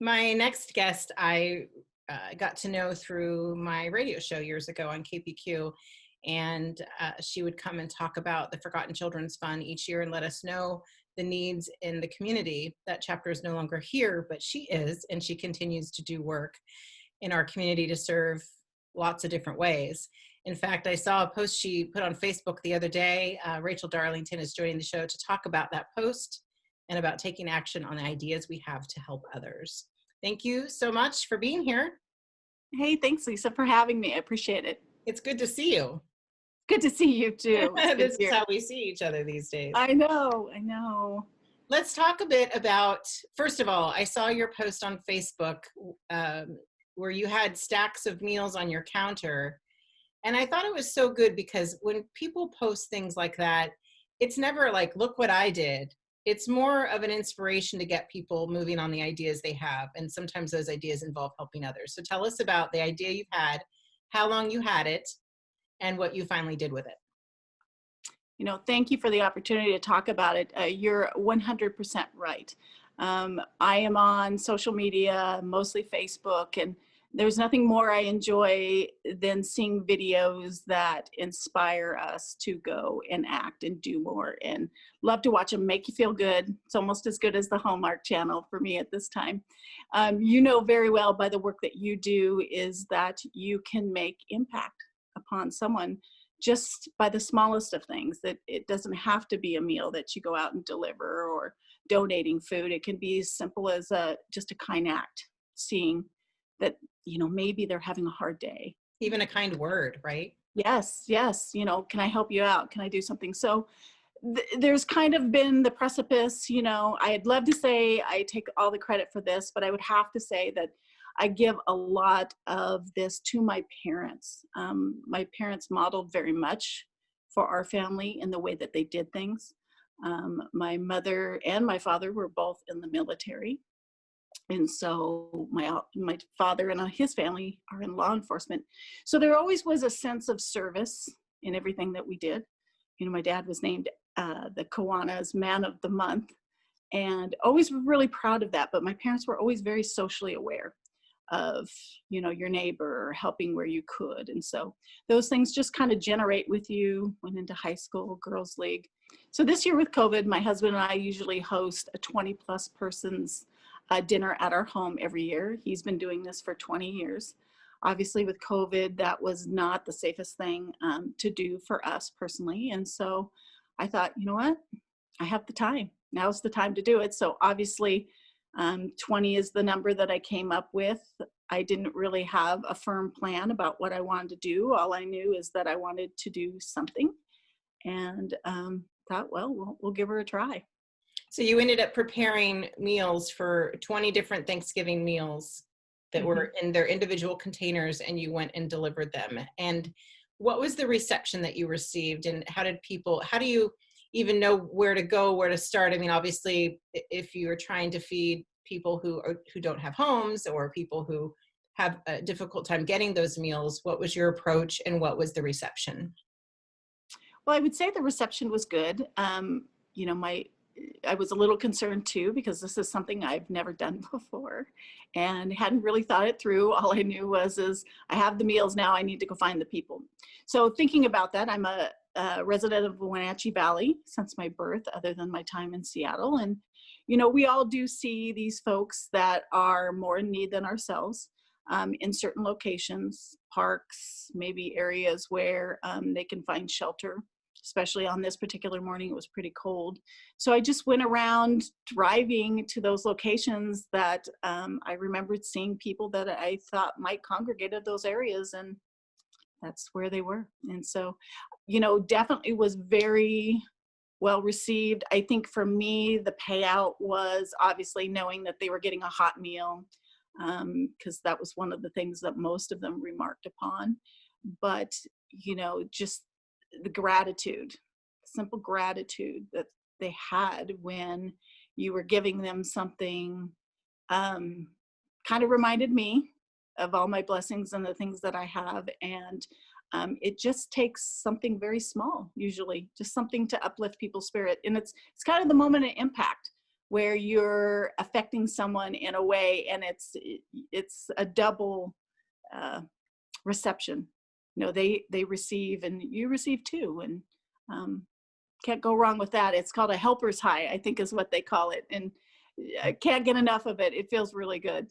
My next guest, I got to know through my radio show years ago on KPQ, and she would come and talk about the Forgotten Children's Fund each year and let us know the needs in the community. That chapter is no longer here, but she is, and she continues to do work in our community to serve lots of different ways. In fact, I saw a post she put on Facebook the other day. Rachel Darlington is joining the show to talk about that post and about taking action on the ideas we have to help others. Thank you so much for being here. Hey, thanks, Lisa, for having me. I appreciate it. It's good to see you. Good to see you too. This is how we see each other these days. I know. Let's talk a bit about, first of all, I saw your post on Facebook where you had stacks of meals on your counter. And I thought it was so good because when people post things like that, it's never like, look what I did. It's more of an inspiration to get people moving on the ideas they have. And sometimes those ideas involve helping others. So tell us about the idea you've had, how long you had it, and what you finally did with it. Thank you for the opportunity to talk about it. You're 100% right. I am on social media, mostly Facebook, and there's nothing more I enjoy than seeing videos that inspire us to go and act and do more, and love to watch them make you feel good. It's almost as good as the Hallmark Channel for me at this time. You know very well by the work that you do is that you can make impact upon someone just by the smallest of things, that it doesn't have to be a meal that you go out and deliver or donating food. It can be as simple as just a kind act, seeing that, maybe they're having a hard day. Even a kind word, right? Yes. Can I help you out? Can I do something? So there's kind of been the precipice, I'd love to say I take all the credit for this, but I would have to say that I give a lot of this to my parents. My parents modeled very much for our family in the way that they did things. My mother and my father were both in the military. And so my father and his family are in law enforcement. So there always was a sense of service in everything that we did. My dad was named the Kiwanis Man of the Month, and always really proud of that. But my parents were always very socially aware of, your neighbor, helping where you could. And so those things just kind of generate with you. Went into high school, girls league. So this year with COVID, my husband and I usually host a 20 plus persons dinner at our home every year. He's been doing this for 20 years. Obviously with COVID, that was not the safest thing to do for us personally. And so I thought, you know what, I have the time. Now's the time to do it. So obviously 20 is the number that I came up with. I didn't really have a firm plan about what I wanted to do. All I knew is that I wanted to do something, and thought, well, we'll give her a try. So you ended up preparing meals for 20 different Thanksgiving meals that were in their individual containers, and you went and delivered them. And what was the reception that you received, and how do you even know where to go, where to start? I mean, obviously, if you're trying to feed people who don't have homes, or people who have a difficult time getting those meals, what was your approach and what was the reception? Well, I would say the reception was good. I was a little concerned too, because this is something I've never done before and hadn't really thought it through. All I knew is I have the meals now, I need to go find the people. So thinking about that, I'm a resident of the Wenatchee Valley since my birth, other than my time in Seattle. And, we all do see these folks that are more in need than ourselves in certain locations, parks, maybe areas where they can find shelter. Especially on this particular morning, it was pretty cold. So I just went around driving to those locations that I remembered seeing people that I thought might congregate at those areas, and that's where they were. And so, definitely was very well received. I think for me, the payout was obviously knowing that they were getting a hot meal, because that was one of the things that most of them remarked upon. But, just the gratitude, simple gratitude that they had when you were giving them something, kind of reminded me of all my blessings and the things that I have. And it just takes something very small, usually just something to uplift people's spirit. And it's kind of the moment of impact where you're affecting someone in a way, and it's a double reception. You know, they receive and you receive too, and can't go wrong with that. It's called a helper's high, I think is what they call it, and I can't get enough of it. It feels really good.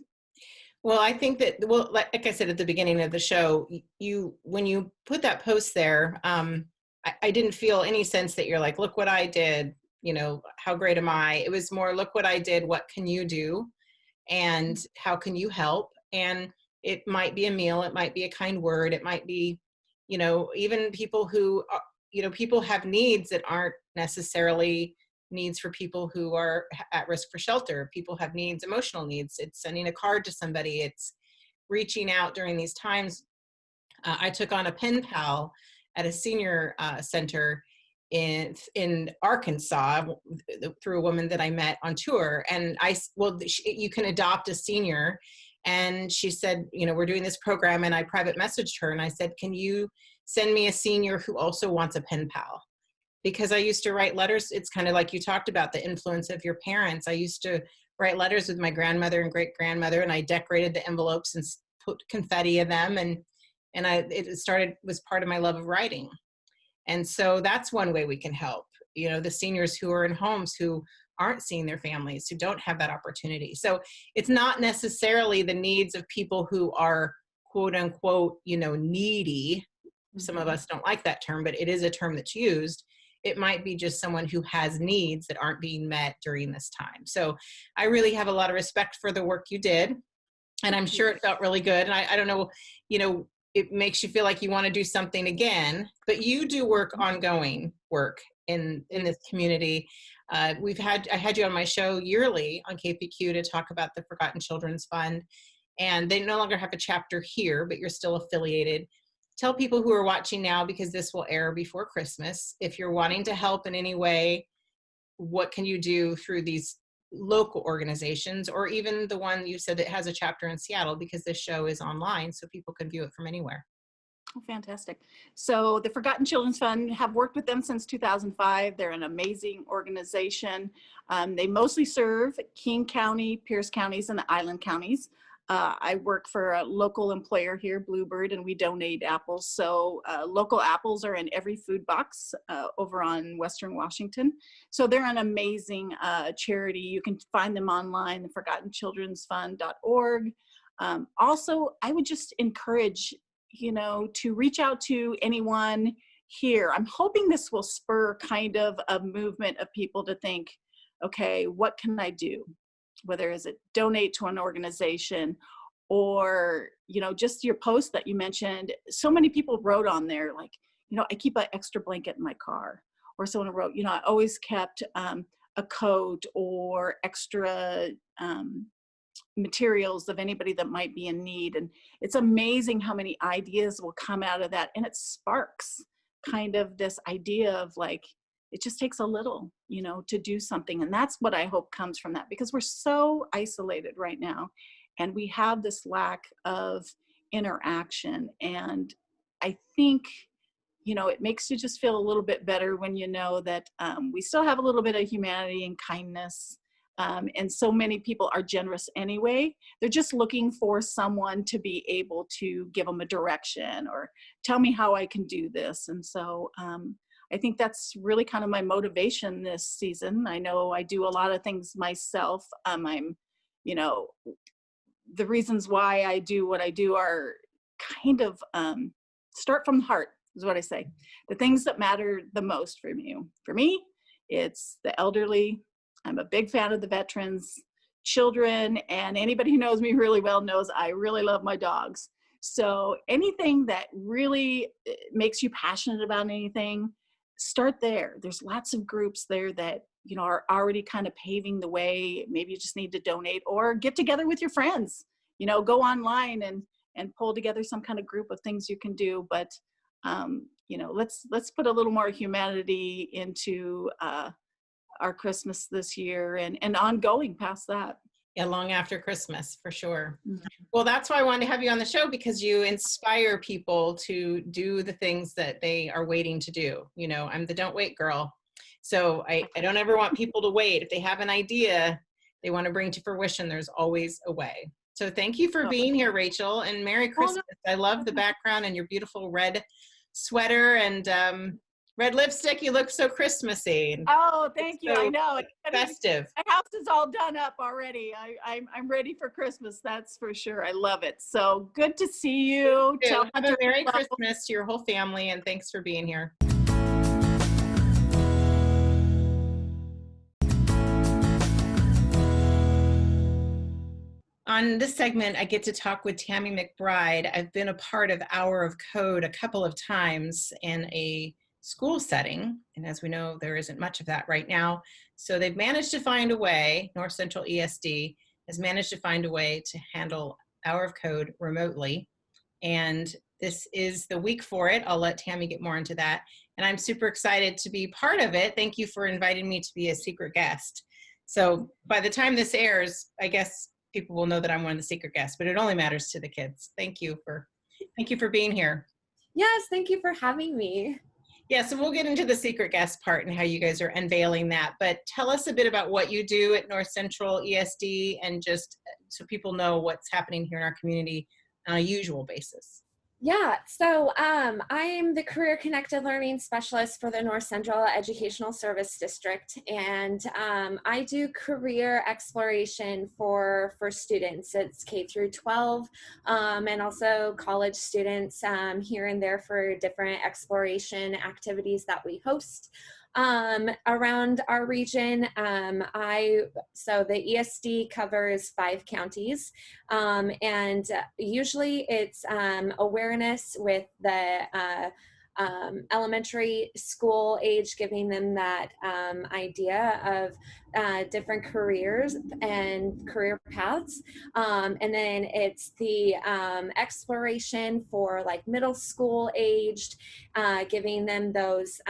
Well, I think that, well, like I said at the beginning of the show, when you put that post there, I didn't feel any sense that you're like, look what I did, you know, how great am I? It was more, look what I did, what can you do? And how can you help? And it might be a meal, it might be a kind word, it might be, you know, even people who, you know, people have needs that aren't necessarily needs for people who are at risk for shelter. People have needs, emotional needs. It's sending a card to somebody. It's reaching out during these times. I took on a pen pal at a senior center in Arkansas through a woman that I met on tour. And you can adopt a senior. And she said, you know, we're doing this program, and I private messaged her and I said, can you send me a senior who also wants a pen pal? Because I used to write letters. It's kind of like you talked about the influence of your parents. I used to write letters with my grandmother and great grandmother, and I decorated the envelopes and put confetti in them. And it was part of my love of writing. And so that's one way we can help, you know, the seniors who are in homes who aren't seeing their families, who don't have that opportunity. So it's not necessarily the needs of people who are quote unquote, you know, needy. Some of us don't like that term, but it is a term that's used. It might be just someone who has needs that aren't being met during this time. So I really have a lot of respect for the work you did. And I'm sure it felt really good. And I don't know, you know, it makes you feel like you want to do something again, but you do ongoing work in this community. I had you on my show yearly on KPQ to talk about the Forgotten Children's Fund, and they no longer have a chapter here, but you're still affiliated. Tell people who are watching now, because this will air before Christmas, if you're wanting to help in any way, what can you do through these local organizations, or even the one you said that has a chapter in Seattle, because this show is online so people can view it from anywhere. Oh, fantastic. So the Forgotten Children's Fund, have worked with them since 2005. They're an amazing organization. They mostly serve King County, Pierce counties, and the island counties. I work for a local employer here, Bluebird, and we donate apples. So local apples are in every food box over on Western Washington. So they're an amazing charity. You can find them online, theforgottenchildrensfund.org. Also, I would just encourage, you know, to reach out to anyone here. I'm hoping this will spur kind of a movement of people to think, okay, what can I do? Whether is it donate to an organization, or, you know, just your post that you mentioned. So many people wrote on there, like, you know, I keep an extra blanket in my car. Or someone wrote, you know, I always kept a coat or extra materials of anybody that might be in need. And it's amazing how many ideas will come out of that. And it sparks kind of this idea of like, it just takes a little, you know, to do something. And that's what I hope comes from that, because we're so isolated right now and we have this lack of interaction. And I think, you know, it makes you just feel a little bit better when you know that we still have a little bit of humanity and kindness. And so many people are generous anyway. They're just looking for someone to be able to give them a direction or tell me how I can do this. And so I think that's really kind of my motivation this season. I know I do a lot of things myself. I'm, you know, the reasons why I do what I do are kind of start from the heart, is what I say. The things that matter the most for you. For me, it's the elderly. I'm a big fan of the veterans, children, and anybody who knows me really well knows I really love my dogs. So anything that really makes you passionate about anything, start there. There's lots of groups there that, you know, are already kind of paving the way. Maybe you just need to donate or get together with your friends, you know, go online and pull together some kind of group of things you can do. But, you know, let's put a little more humanity into our Christmas this year and ongoing past that. Yeah, long after Christmas, for sure. Mm-hmm. Well, that's why I wanted to have you on the show, because you inspire people to do the things that they are waiting to do. You know, I'm the don't wait girl. So I don't ever want people to wait. If they have an idea they want to bring to fruition, there's always a way. So thank you for being here, Rachel, and Merry Christmas. I love the background and your beautiful red sweater and red lipstick. You look so Christmassy. Oh, thank you. So I know. festive. My house is all done up already. I'm ready for Christmas. That's for sure. I love it. So good to see you. Have a Merry Christmas to your whole family, and thanks for being here. On this segment, I get to talk with Tami McBride. I've been a part of Hour of Code a couple of times in a school setting, and as we know, there isn't much of that right now. So they've managed to find a way, North Central ESD has managed to find a way to handle Hour of Code remotely. And this is the week for it. I'll let Tami get more into that. And I'm super excited to be part of it. Thank you for inviting me to be a secret guest. So by the time this airs, I guess people will know that I'm one of the secret guests, but it only matters to the kids. Thank you for being here. Yes, thank you for having me. Yeah, so we'll get into the secret guest part and how you guys are unveiling that, but tell us a bit about what you do at North Central ESD and just so people know what's happening here in our community on a usual basis. Yeah, so I'm the Career Connected Learning Specialist for the North Central Educational Service District, and I do career exploration for students. It's K through 12 and also college students here and there for different exploration activities that we host. Around our region, so the ESD covers 5 counties, and usually it's awareness with the elementary school age, giving them that idea of different careers and career paths. And then it's the exploration for like middle school aged, giving them those,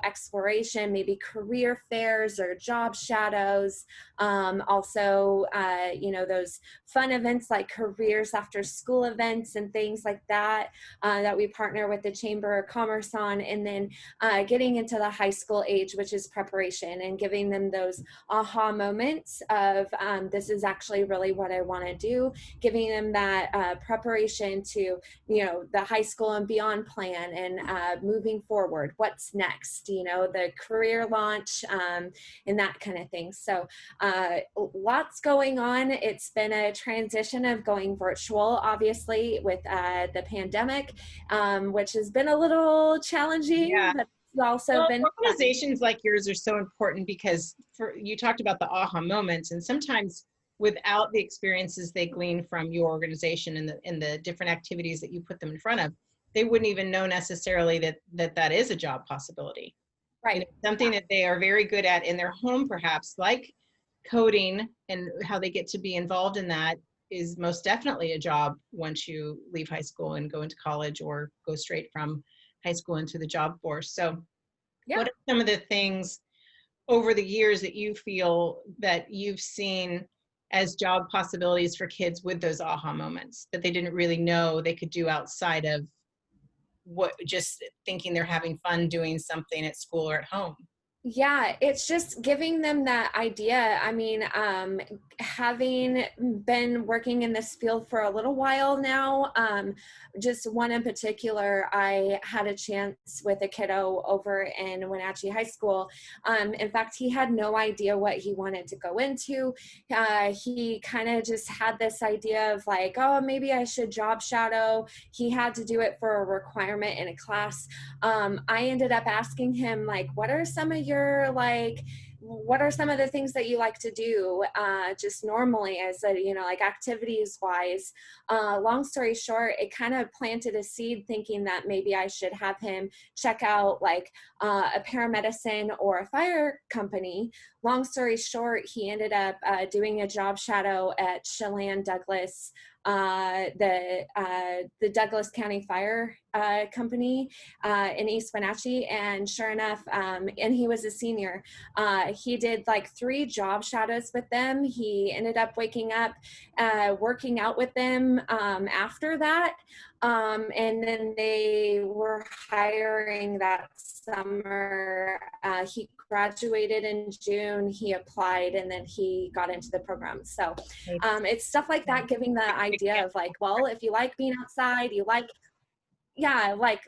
exploration, maybe career fairs or job shadows. Also, those fun events like careers after school events and things like that, that we partner with the Chamber of Commerce on, and then getting into the high school age, which is preparation, and giving them those aha moments of this is actually really what I want to do, giving them that preparation to, the high school and beyond plan, and moving forward, what's next, the career launch, and that kind of thing. So lots going on. It's been a transition of going virtual, obviously, with the pandemic, which has been a little challenging. Yeah. But it's also been organizations like yours are so important because you talked about the aha moments, and sometimes without the experiences they glean from your organization and the different activities that you put them in front of, they wouldn't even know necessarily that is a job possibility. right. Something that they are very good at in their home, perhaps, like coding, and how they get to be involved in that is most definitely a job once you leave high school and go into college or go straight from high school into the job force. So Yeah. what are some of the things over the years that you feel that you've seen as job possibilities for kids with those aha moments that they didn't really know they could do outside of what just thinking they're having fun doing something at school or at home? Yeah, it's just giving them that idea. I mean, having been working in this field for a little while now, just one in particular, I had a chance with a kiddo over in Wenatchee High School. In fact, he had no idea what he wanted to go into. He kind of just had this idea of like, oh, maybe I should job shadow. He had to do it for a requirement in a class. I ended up asking him, like, what are some of the things that you like to do just normally as a, like activities wise? Long story short, it kind of planted a seed thinking that maybe I should have him check out like a paramedicine or a fire company. Long story short, he ended up doing a job shadow at Chelan Douglas the Douglas County Fire Company in East Wenatchee. And sure enough, and he was a senior, he did like 3 job shadows with them. He ended up waking up, working out with them after that. And then they were hiring that summer. He graduated in June, he applied, and then he got into the program. So it's stuff like that, giving the idea of like, well, if you like being outside, you like, yeah, like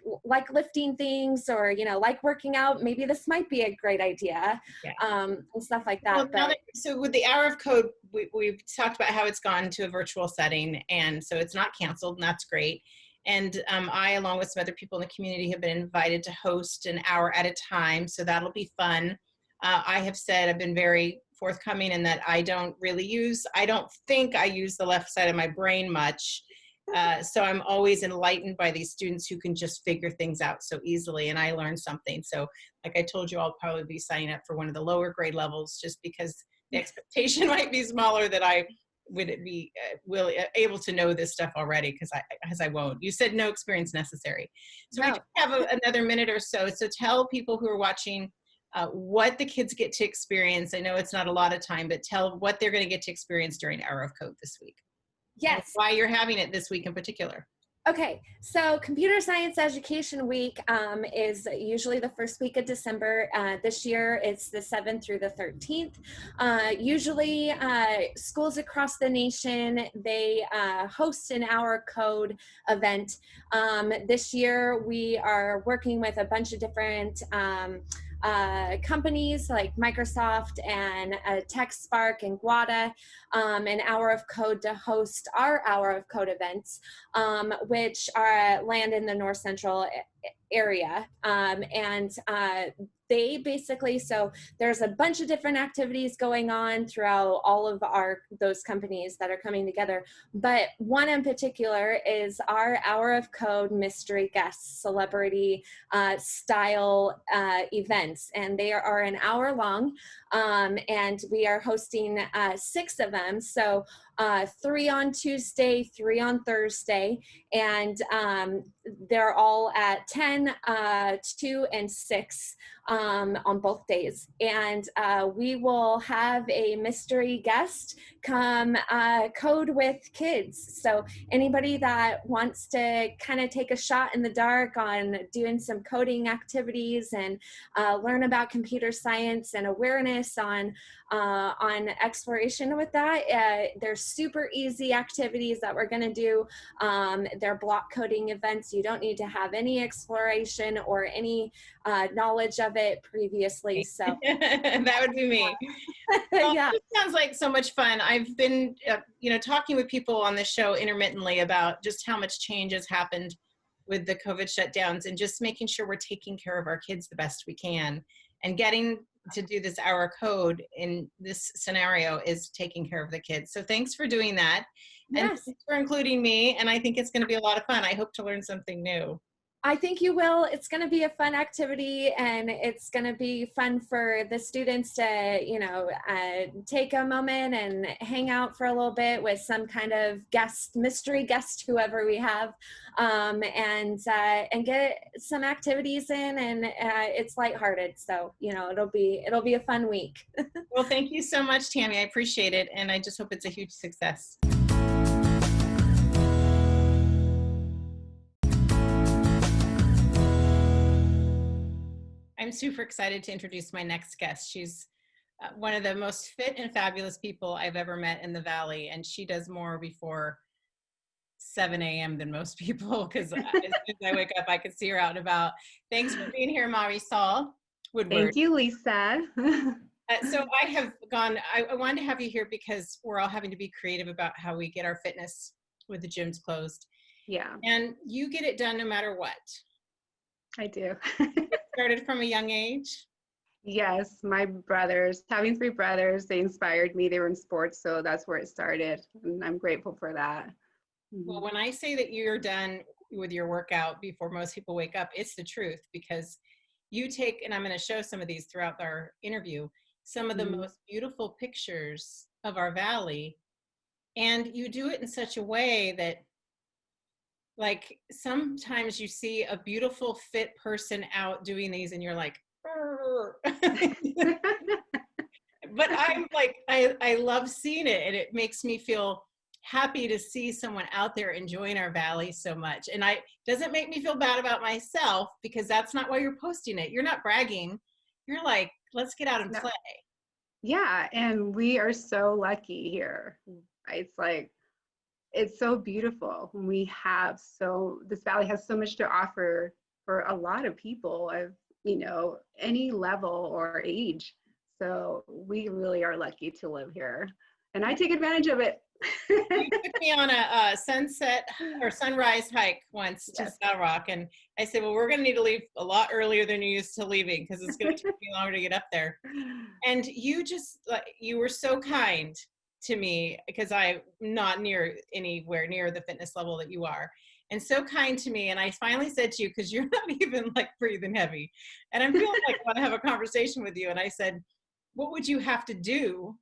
lifting things, or, you know, like working out, maybe this might be a great idea, and stuff like that. Well, so with the Hour of Code, we've talked about how it's gone to a virtual setting, and so it's not canceled, and that's great. And I, along with some other people in the community, have been invited to host an hour at a time, so that'll be fun. I have said I've been very forthcoming in that I don't think I use the left side of my brain much. So I'm always enlightened by these students who can just figure things out so easily, and I learned something. So like I told you, I'll probably be signing up for one of the lower grade levels just because the expectation might be smaller that I would be able to know this stuff already, because I won't. You said no experience necessary. So we have another minute or so. So tell people who are watching what the kids get to experience. I know it's not a lot of time, but tell what they're going to get to experience during Hour of Code this week. Yes. And why you're having it this week in particular. Okay, so Computer Science Education Week is usually the first week of December. This year, it's the 7th through the 13th. Usually, schools across the nation, they host an Hour Code event. This year, we are working with a bunch of different companies like Microsoft and TechSpark and Guada, an Hour of Code to host our Hour of Code events, which land in the North Central area. They basically, so there's a bunch of different activities going on throughout all of those companies that are coming together. But one in particular is our Hour of Code mystery guest celebrity style events. And they are an hour long, and we are hosting 6 of them. So 3 on Tuesday, 3 on Thursday, and they're all at 10, 2, and 6 on both days. And we will have a mystery guest come code with kids. So anybody that wants to kind of take a shot in the dark on doing some coding activities and learn about computer science and awareness on exploration with that, they're super easy activities that we're going to do. They're block coding events. You don't need to have any exploration or any knowledge of it previously. So that would be me. Well, yeah, it sounds like so much fun. I've been, talking with people on the show intermittently about just how much change has happened with the COVID shutdowns, and just making sure we're taking care of our kids the best we can. And getting to do this Hour Code in this scenario is taking care of the kids. So thanks for doing that. yes. And thanks for including me. And I think it's going to be a lot of fun. I hope to learn something new. I think you will. It's going to be a fun activity, and it's going to be fun for the students to, take a moment and hang out for a little bit with some kind of mystery guest, whoever we have, and get some activities in, and it's lighthearted. So, it'll be a fun week. Well, thank you so much, Tami. I appreciate it. And I just hope it's a huge success. I'm super excited to introduce my next guest. She's one of the most fit and fabulous people I've ever met in the Valley, and she does more before 7 a.m. than most people, because as soon as I wake up, I can see her out and about. Thanks for being here, Marisol Woodward. Thank you, Lisa. So I wanted to have you here because we're all having to be creative about how we get our fitness with the gyms closed. Yeah. And you get it done no matter what. I do. Started from a young age? Yes, my brothers, having 3 brothers, they inspired me. They were in sports, so that's where it started. And I'm grateful for that. Well, when I say that you're done with your workout before most people wake up, it's the truth, because you take, and I'm going to show some of these throughout our interview, some of the most beautiful pictures of our Valley And you do it in such a way that, like, sometimes you see a beautiful fit person out doing these and you're like, but I'm like, I love seeing it, and it makes me feel happy to see someone out there enjoying our valley so much. And doesn't make me feel bad about myself, because that's not why you're posting it. You're not bragging. You're like, let's get out and play. Yeah, and we are so lucky here. It's like, it's so beautiful. This valley has so much to offer for a lot of people of, any level or age. So we really are lucky to live here, and I take advantage of it. You took me on a sunset or sunrise hike once to Saddle Rock, and I said, well, we're going to need to leave a lot earlier than you're used to leaving, because it's going to take me longer to get up there. And you were so kind to me, because I'm not anywhere near the fitness level that you are, and so kind to me. And I finally said to you, because you're not even like breathing heavy, and I'm feeling like I want to have a conversation with you. And I said, what would you have to do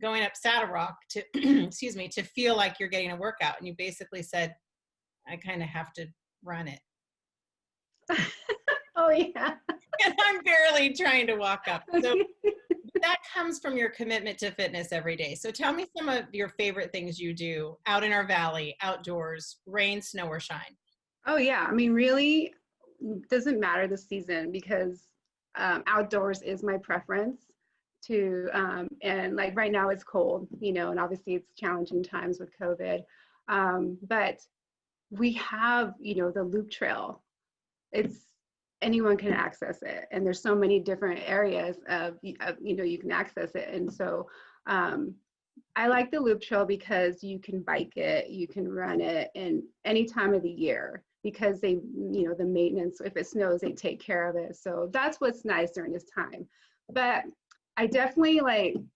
going up Saddle Rock to, excuse me, to feel like you're getting a workout? And you basically said, I kind of have to run it. Oh yeah. And I'm barely trying to walk up. So that comes from your commitment to fitness every day. So tell me some of your favorite things you do out in our valley, outdoors, rain, snow, or shine. Oh yeah. I mean, really doesn't matter the season, because outdoors is my preference to, and like right now it's cold, and obviously it's challenging times with COVID. But we have, the loop trail. Anyone can access it, and there's so many different areas of you can access it. And so I like the loop trail because you can bike it, you can run it in any time of the year, because they, the maintenance, if it snows, they take care of it. So that's what's nice during this time. But I definitely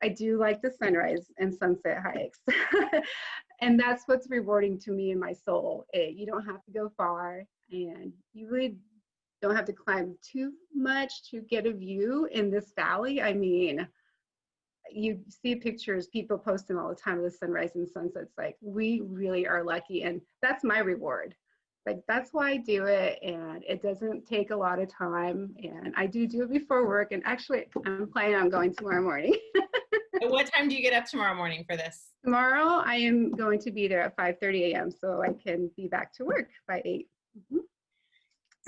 I do like the sunrise and sunset hikes. And that's what's rewarding to me in my soul. You don't have to go far, and you really don't have to climb too much to get a view in this valley. I mean, you see pictures, people post them all the time of the sunrise and sunsets. Like, we really are lucky, and that's my reward. Like, that's why I do it, and it doesn't take a lot of time, and I do it before work. And actually, I'm planning on going tomorrow morning. At what time do you get up tomorrow morning for this? Tomorrow, I am going to be there at 5:30 a.m. so I can be back to work by 8. Mm-hmm.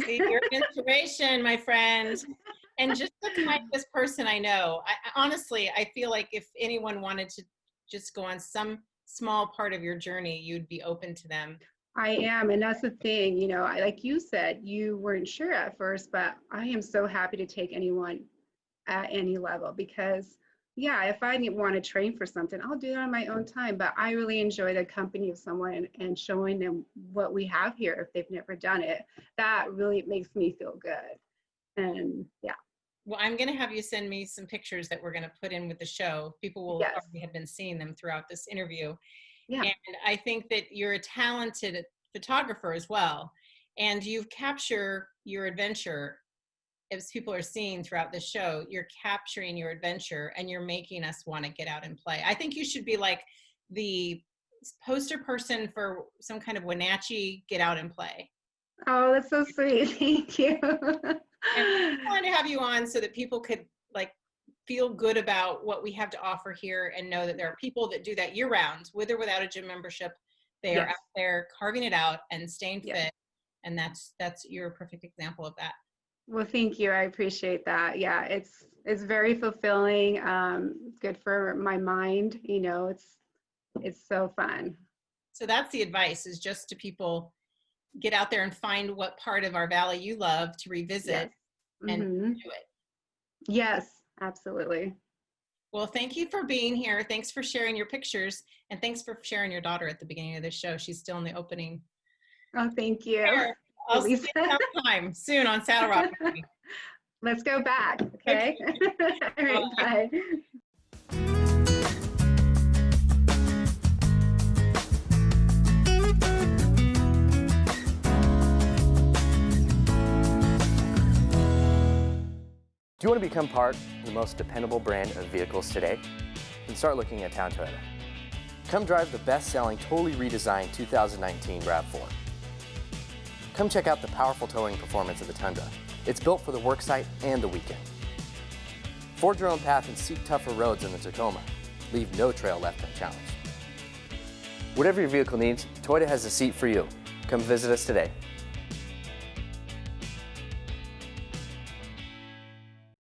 See, you're an inspiration, my friend. And just the kindest person I know. Honestly, I feel like if anyone wanted to just go on some small part of your journey, you'd be open to them. I am, and that's the thing, like you said, you weren't sure at first, but I am so happy to take anyone at any level, because yeah, if I want to train for something, I'll do it on my own time. But I really enjoy the company of someone and showing them what we have here if they've never done it. That really makes me feel good. And yeah. Well, I'm going to have you send me some pictures that we're going to put in with the show. People will already have been seeing them throughout this interview. Yeah. And I think that you're a talented photographer as well. And you capture your adventure. As people are seeing throughout the show, you're capturing your adventure, and you're making us want to get out and play. I think you should be like the poster person for some kind of Wenatchee get out and play. Oh, that's so sweet. Thank you. And I wanted to have you on so that people could feel good about what we have to offer here, and know that there are people that do that year round, with or without a gym membership. They are out there carving it out and staying fit. And that's your perfect example of that. Well, thank you. I appreciate that. Yeah, it's very fulfilling. Good for my mind. It's so fun. So that's the advice, is just to people, get out there and find what part of our valley you love to revisit and do it. Yes, absolutely. Well, thank you for being here. Thanks for sharing your pictures, and thanks for sharing your daughter at the beginning of the show. She's still in the opening. Oh, thank you. Sure. I'll see you sometime soon on Saddle Rock. Let's go back, okay? All right, bye. Do you want to become part of the most dependable brand of vehicles today? Then start looking at Town Toyota. Come drive the best-selling, totally redesigned 2019 RAV4. Come check out the powerful towing performance of the Tundra. It's built for the worksite and the weekend. Forge your own path and seek tougher roads in the Tacoma. Leave no trail left unchallenged. Whatever your vehicle needs, Toyota has a seat for you. Come visit us today.